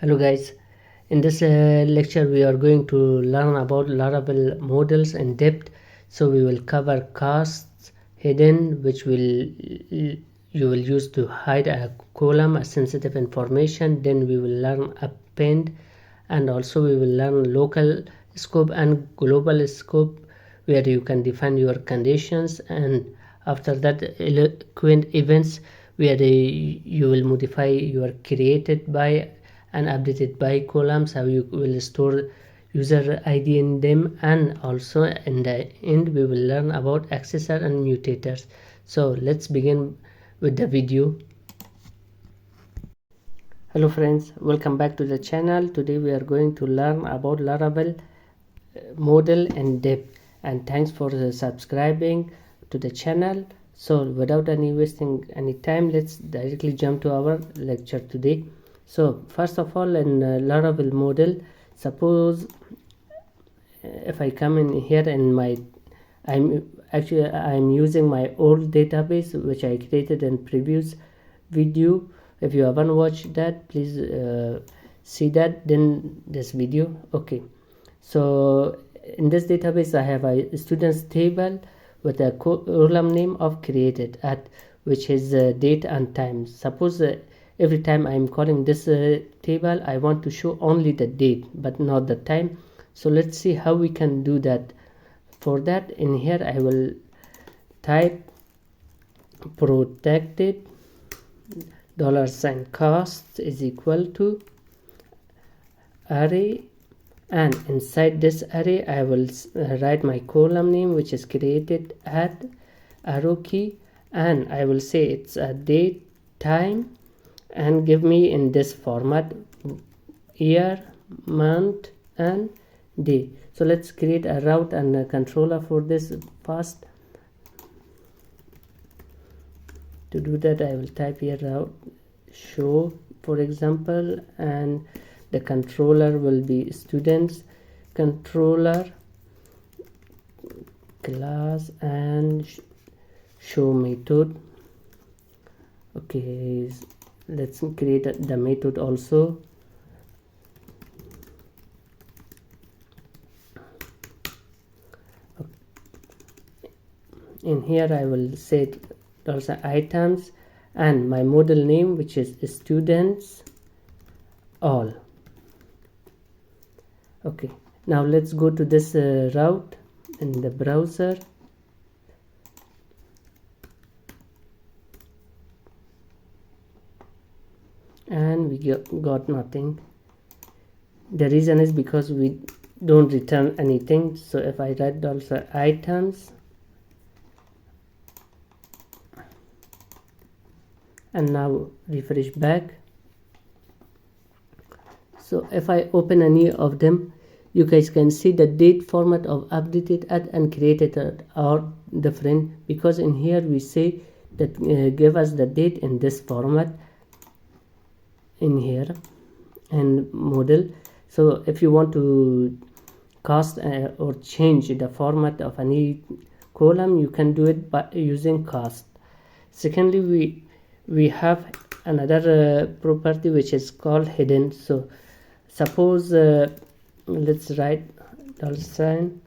Hello guys, in this lecture we are going to learn about Laravel models in depth. So we will cover casts, hidden, which you will use to hide a column, a sensitive information. Then we will learn append, and also we will learn local scope and global scope, where you can define your conditions. And after that, eloquent events, where you will modify your created by and updated by columns, how you will store user ID in them. And also in the end we will learn about accessor and mutators. So let's begin with the video. Hello friends, welcome back to the channel. Today we are going to learn about Laravel model in depth, and thanks for subscribing to the channel. So without any wasting any time, let's directly jump to our lecture today. So first of all, in Laravel model, suppose if I come in here in my I'm using my old database which I created in previous video. If you haven't watched that, please see that then this video. Okay, so in this database I have a students table with a column name of created at, which is date and time. Suppose every time I'm calling this table, I want to show only the date but not the time. So let's see how we can do that. For that, in here I will type protected $cost is equal to array, and inside this array I will write my column name, which is created at arrow key, and I will say it's a date, time, and give me in this format year, month, and day. So let's create a route and a controller for this first. To do that, I will type here route show, for example, and the controller will be students controller class and show method. Okay, let's create the method also. In here I will set also items and my model name, which is students all. Okay, now let's go to this route in the browser. And we got nothing. The reason is because we don't return anything. So if I write also items, and now refresh back. So if I open any of them, you guys can see the date format of updated at and created at are different, because in here we say that give us the date in this format in here and model. So if you want to cast or change the format of any column, you can do it by using cast. Secondly, we have another property which is called hidden. So suppose let's write $sign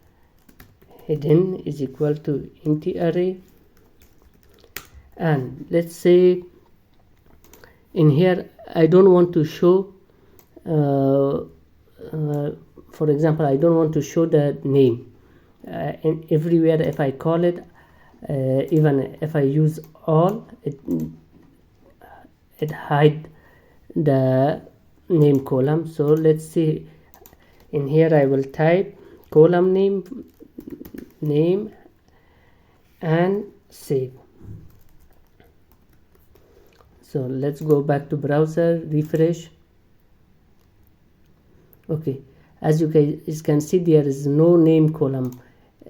hidden is equal to empty array, and let's say in here I don't want to show for example, I don't want to show the name and everywhere. If I call it even if I use all, it hide the name column. So let's see, in here I will type column name and save. So let's go back to browser, refresh. Okay, as you guys can see, there is no name column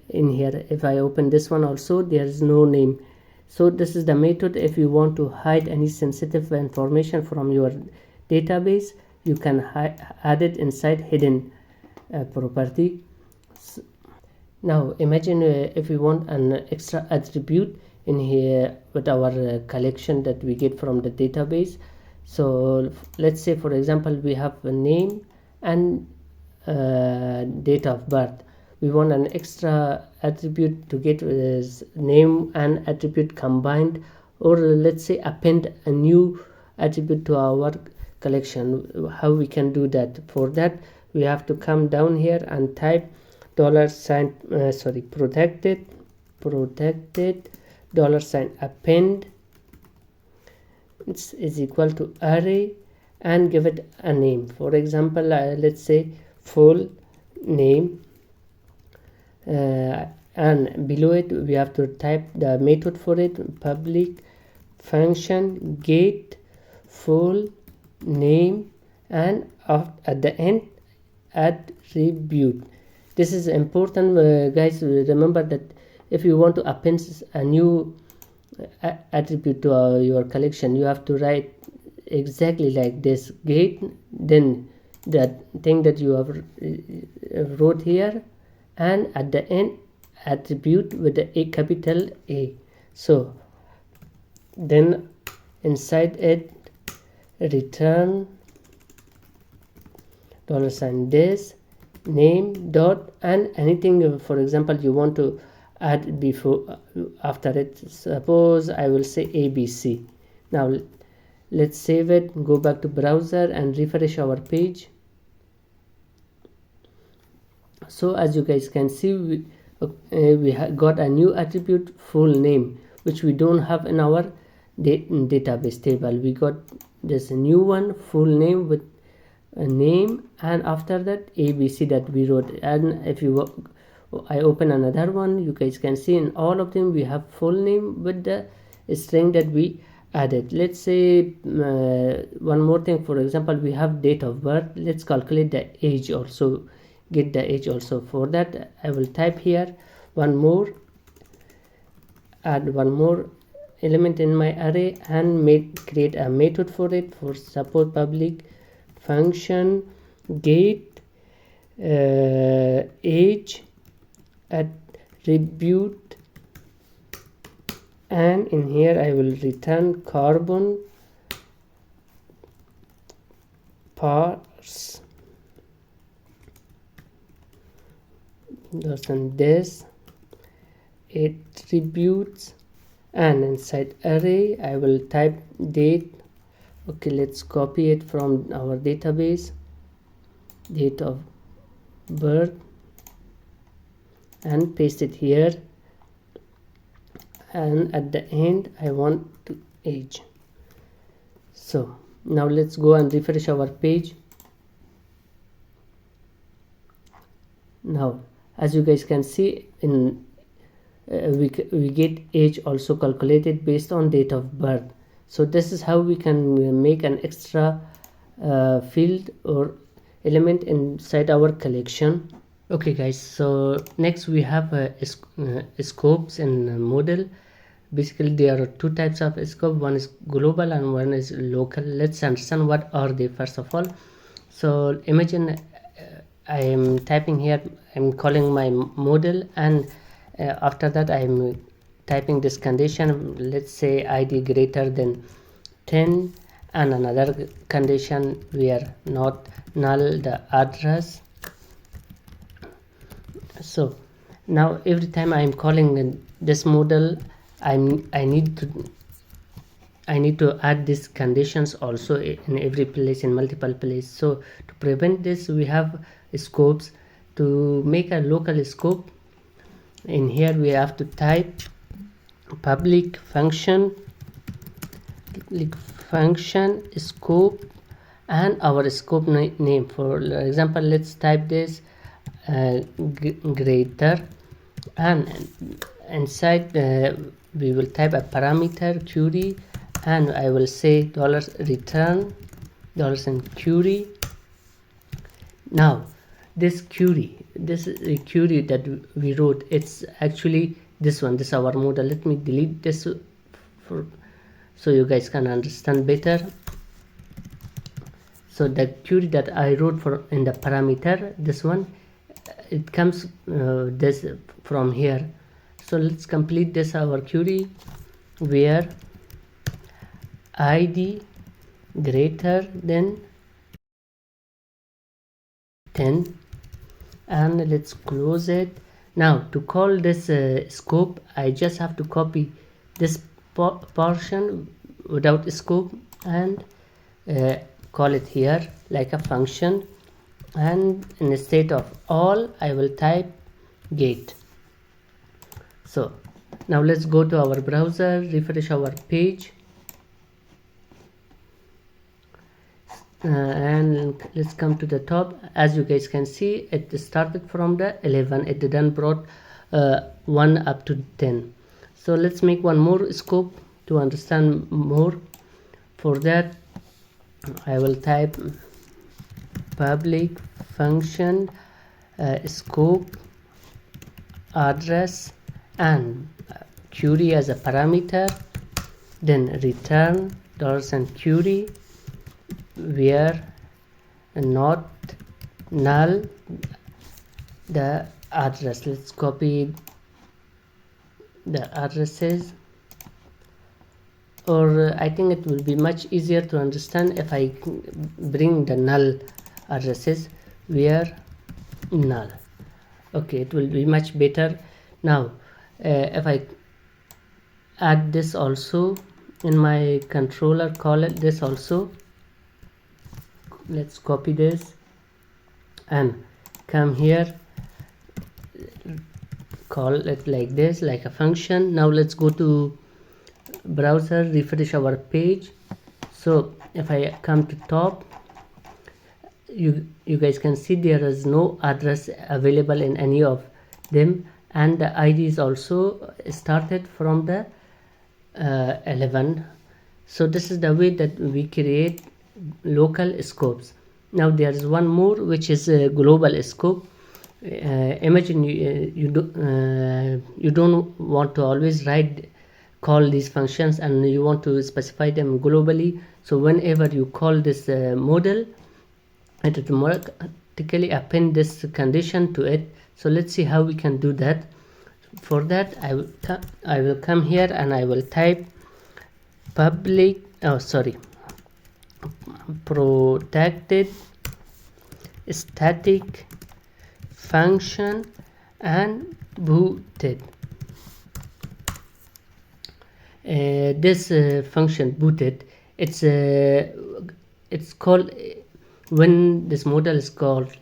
in here. If I open this one also, there is no name. So this is the method. If you want to hide any sensitive information from your database, you can add it inside hidden property. Now imagine if we want an extra attribute in here with our collection that we get from the database. So let's say, for example, we have a name and date of birth. We want an extra attribute to get name and attribute combined, or let's say append a new attribute to our collection. How we can do that? For that, we have to come down here and type protected $append is equal to array, and give it a name. For example, let's say full name, and below it we have to type the method for it, public function get full name, and at the end attribute. This is important, guys. Remember that if you want to append a new attribute to your collection, you have to write exactly like this: get, then that thing that you have wrote here, and at the end attribute with the capital A. So then inside it return $this name dot, and anything, for example, you want to add before after it. Suppose I will say ABC. Now let's save it, go back to browser and refresh our page. So as you guys can see, we got a new attribute, full name, which we don't have in our database table. We got this new one, full name, with a name, and after that ABC that we wrote. And if I open another one, you guys can see in all of them we have full name with the string that we added. Let's say one more thing. For example, we have date of birth. Let's calculate the age also, get the age also. For that, I will type here add one more element in my array, and create a method for it. For suppose public function get age attribute, and in here I will return carbon parse this attributes, and inside array I will type date. Okay, let's copy it from our database, date of birth, and paste it here, and at the end I want to age. So now let's go and refresh our page. Now as you guys can see, in we get age also calculated based on date of birth. So this is how we can make an extra field or element inside our collection. Okay guys, so next we have scopes in model. Basically there are two types of scope, one is global and one is local. Let's understand what are they first of all. So imagine I am typing here, I'm calling my model, and after that I'm typing this condition, let's say id greater than 10, and another condition where not null the address. So now every time I'm calling this model, I need to add these conditions also in every place, in multiple places. So to prevent this, we have scopes. To make a local scope, in here we have to type public function scope, and our scope name. For example, let's type this greater, and inside we will type a parameter query, and I will say $return and query. Now this query that we wrote, it's actually this one. This is our model. Let me delete this so you guys can understand better. So the query that I wrote for in the parameter, this one, it comes this from here. So let's complete this our query, where id greater than 10, and let's close it. Now to call this scope, I just have to copy this portion without scope and call it here like a function, and instead of all I will type gate. So now let's go to our browser, refresh our page, and let's come to the top. As you guys can see, it started from the 11, it then brought 1 up to 10. So let's make one more scope to understand more. For that I will type public function scope address and query as a parameter, then return $query where not null the address. Let's copy the addresses, or I think it will be much easier to understand if I bring the null addresses where null. Okay, it will be much better. Now if I add this also in my controller, call it this also, let's copy this and come here, call it like this, like a function. Now let's go to browser, refresh our page. So if I come to top, you guys can see there is no address available in any of them, and the ID is also started from the 11. So this is the way that we create local scopes. Now there is one more, which is a global scope. Imagine you don't want to always call these functions, and you want to specify them globally. So whenever you call this model, it automatically append this condition to it. So let's see how we can do that. For that I will come here and I will type protected static function and booted. This function booted, it's called when this model is called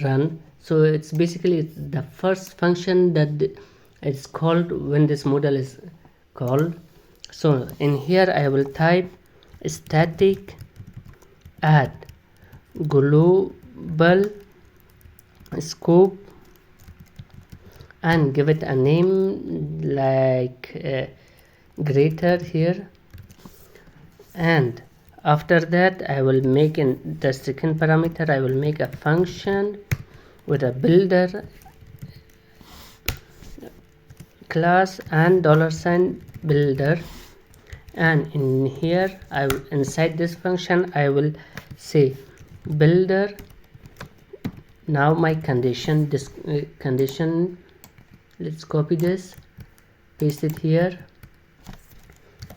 run. So it's basically the first function that it's called when this model is called. So in here I will type static add global scope and give it a name like greater here, and after that I will make in the second parameter I will make a function with a builder class and $builder, and in here inside this function I will say builder. Now my condition, this condition, let's copy this, paste it here,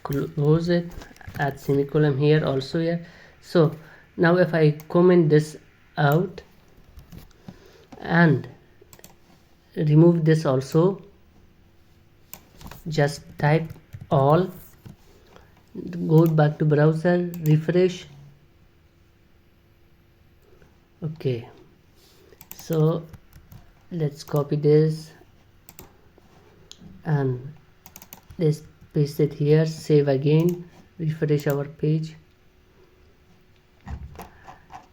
close it, add semicolon here also here. So now if I comment this out and remove this also, just type all, go back to browser, refresh. Okay, so let's copy this and let's paste it here, save again, refresh our page.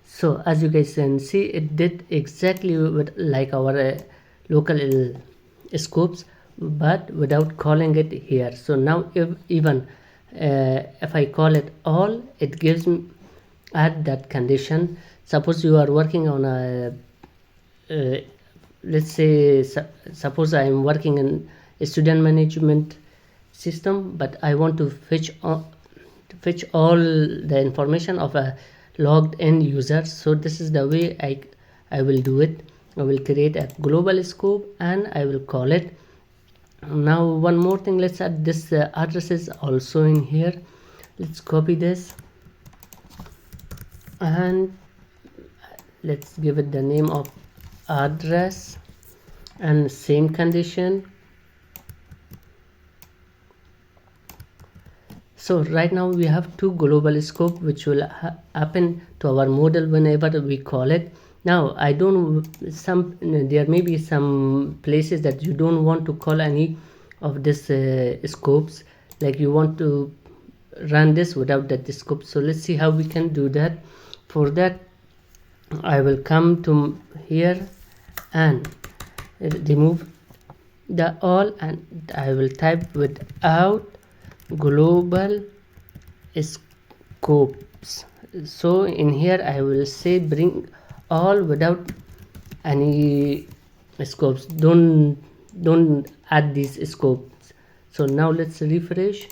So as you guys can see, it did exactly like our local scopes, but without calling it here. So now if I call it all, it gives me add that condition. Suppose you are working on a let's say suppose I am working in a student management system, but I want to fetch all the information of a logged in user. So this is the way I will do it. I will create a global scope and I will call it. Now one more thing, let's add this addresses also in here. Let's copy this and let's give it the name of address, and same condition. So right now we have two global scope which will happen to our model whenever we call it. Now I don't, there may be some places that you don't want to call any of this scopes, like you want to run this without that scope. So let's see how we can do that. For that I will come to here and remove the all, and I will type without global scopes. So in here I will say bring all without any scopes, don't add these scopes. So now let's refresh,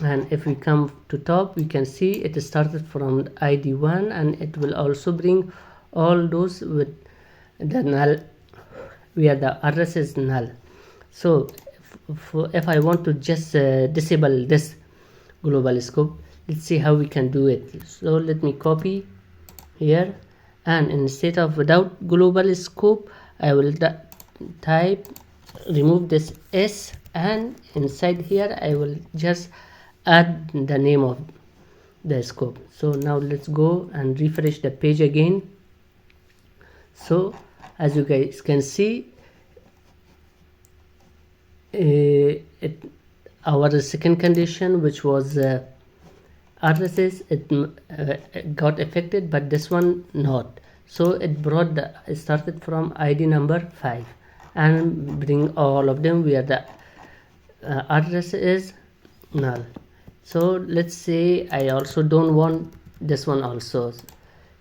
and if we come to top we can see it started from id 1, and it will also bring all those with the null where the address is null. So if I want to just disable this global scope, let's see how we can do it. So let me copy here, and instead of without global scope I will type remove this s, and inside here I will just add the name of the scope. So now let's go and refresh the page again. So as you guys can see, our second condition, which was addresses, it got affected, but this one not. So it brought it started from id number 5 and bring all of them where the address is null. So let's say I also don't want this one also.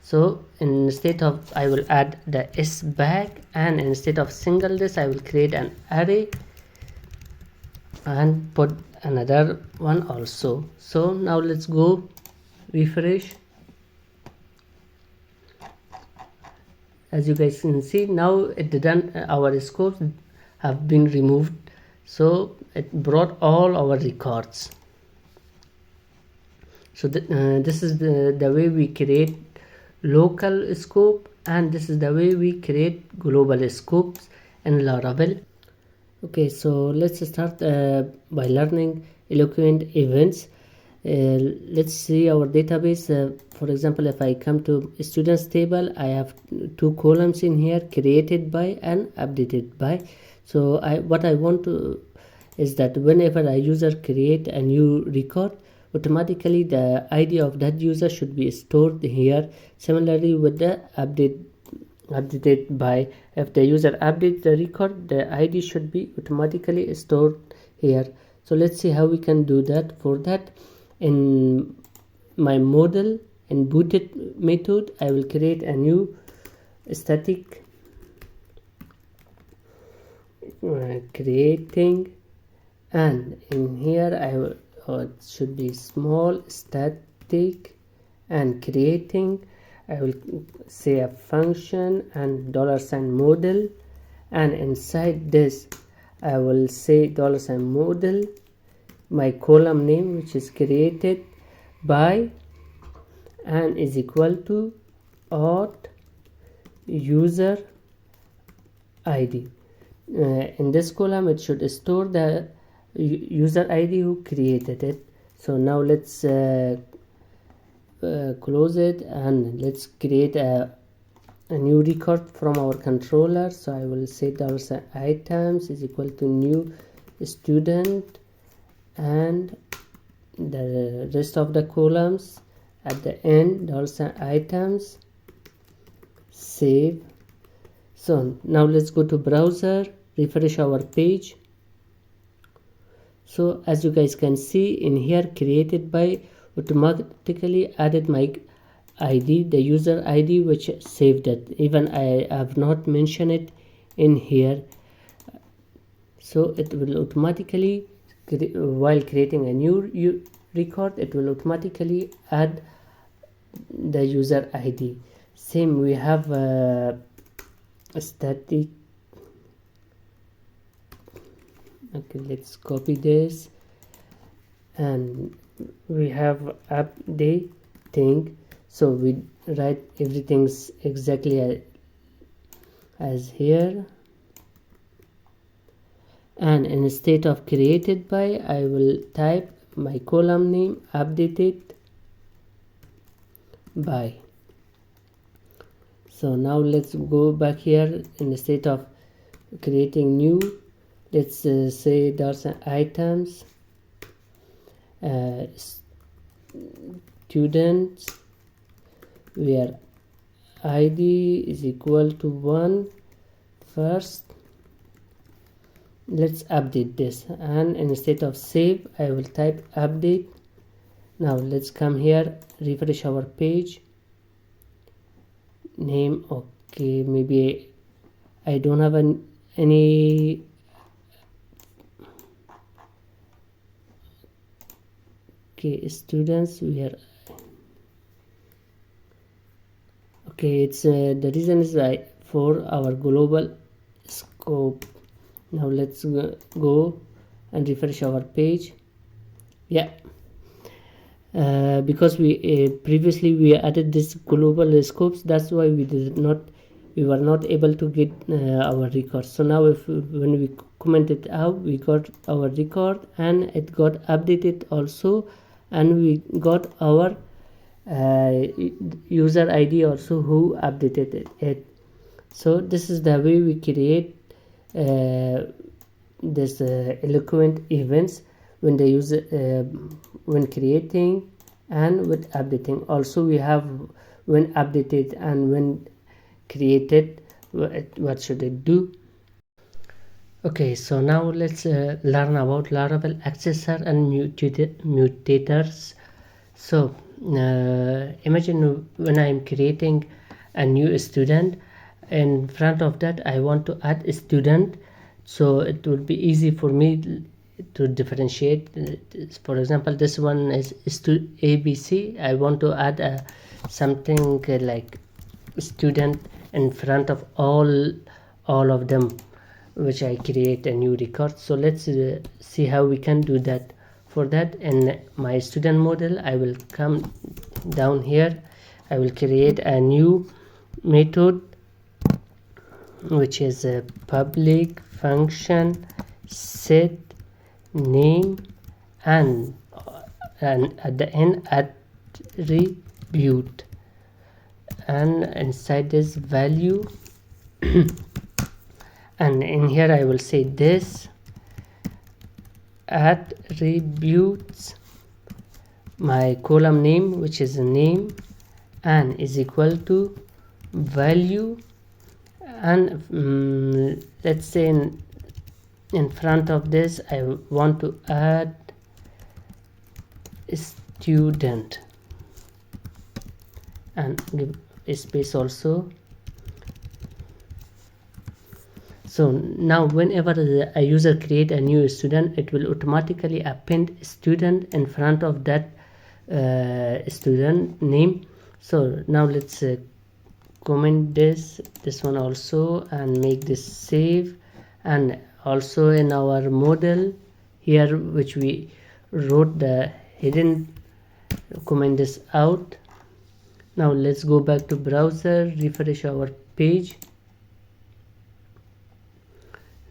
So instead of, I will add the s back, and instead of single this I will create an array and put another one also. So now let's go refresh. As you guys can see, now it didn't, our scopes have been removed, so it brought all our records. So this is the way we create local scope, and this is the way we create global scopes in Laravel. Okay, so let's start by learning Eloquent Events. Let's see our database. For example, if I come to students table, I have two columns in here, created by and updated by. So what I want to is that whenever a user create a new record, automatically the ID of that user should be stored here. Similarly with the updated by, if the user updates the record, the ID should be automatically stored here. So let's see how we can do that. For that, in my model in booted method, I will create a new static creating, and in here I will it should be small static and creating. I will say a function and $model, and inside this I will say $model, my column name which is created by, and is equal to auth user ID. In this column it should store the user ID who created it. So now let's close it, and let's create a new record from our controller. So I will say $items is equal to new student, and the rest of the columns at the end $items, save. So now let's go to browser, refresh our page. So as you guys can see in here, created by automatically added my ID, the user ID which saved it, even I have not mentioned it in here. So it will automatically, while creating a new record, it will automatically add the user ID. Same, we have a static. Okay, let's copy this and we have updating, so we write everything's exactly as here. And instead of created by, I will type my column name updated by. So now let's go back here. Instead of creating new, let's say there's items students where id is equal to 1 first. Let's update this, and instead of save I will type update. Now let's come here, refresh our page. Name, okay, maybe I don't have any okay, students we are okay, it's the reason is for our global scope. Now let's go and refresh our page. Yeah, because we previously we added this global scopes, that's why we were not able to get our record. So now when we comment it out, we got our record and it got updated also, and we got our user ID also who updated it. So this is the way we create this Eloquent events when they use when creating and with updating. Also we have when updated and when created, what should it do. Okay, so now let's learn about Laravel accessor and mutators. So imagine when I'm creating a new student, in front of that I want to add a student, so it will be easy for me to differentiate. For example, this one is ABC. I want to add something like student in front of all of them, which I create a new record. So let's see how we can do that. For that, in my student model, I will come down here. I will create a new method, which is a public function set name and at the end attribute, and inside this value and in here I will say this attributes my column name, which is a name, and is equal to value, and let's say in front of this I want to add student and give a space also. So now whenever a user create a new student, it will automatically append student in front of that student name. So now let's comment this one also and make this save. And also in our model here, which we wrote the hidden, comment this out. Now let's go back to browser, refresh our page.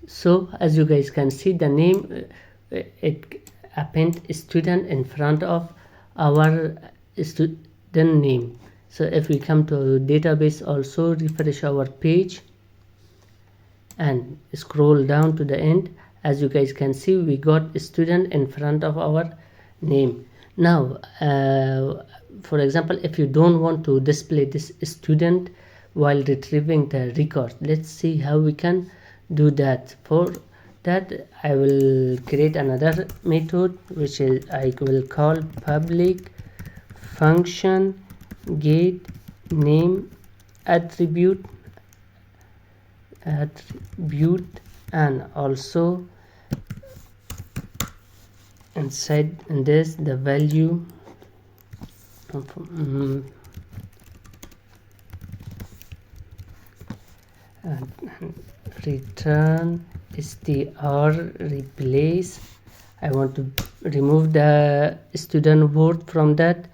So as you guys can see, the name it append student in front of our student name. So if we come to database, also refresh our page and scroll down to the end, as you guys can see, we got a student in front of our name. Now for example, if you don't want to display this student while retrieving the record, let's see how we can do that. For that I will create another method, which is I will call public function get name attribute, and also inside this the value and return str replace. I want to remove the student word from that,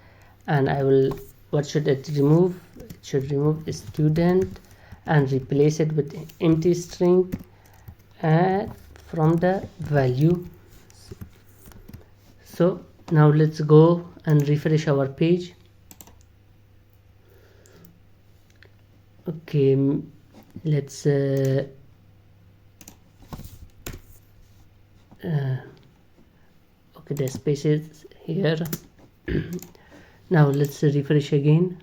and I will, what should it remove? It should remove student and replace it with empty string from the value. So now let's go and refresh our page. Okay, let's okay, the spaces here. Now let's refresh again.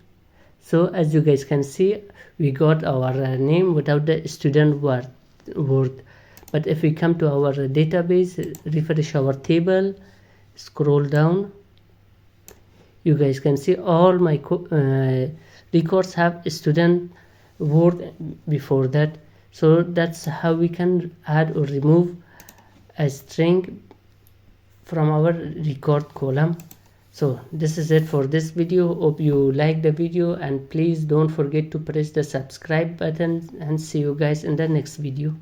So as you guys can see, we got our name without the student word. But if we come to our database, refresh our table, scroll down, you guys can see all my records have student word before that. So that's how we can add or remove a string from our record column. So this is it for this video. Hope you like the video, and please don't forget to press the subscribe button, and see you guys in the next video.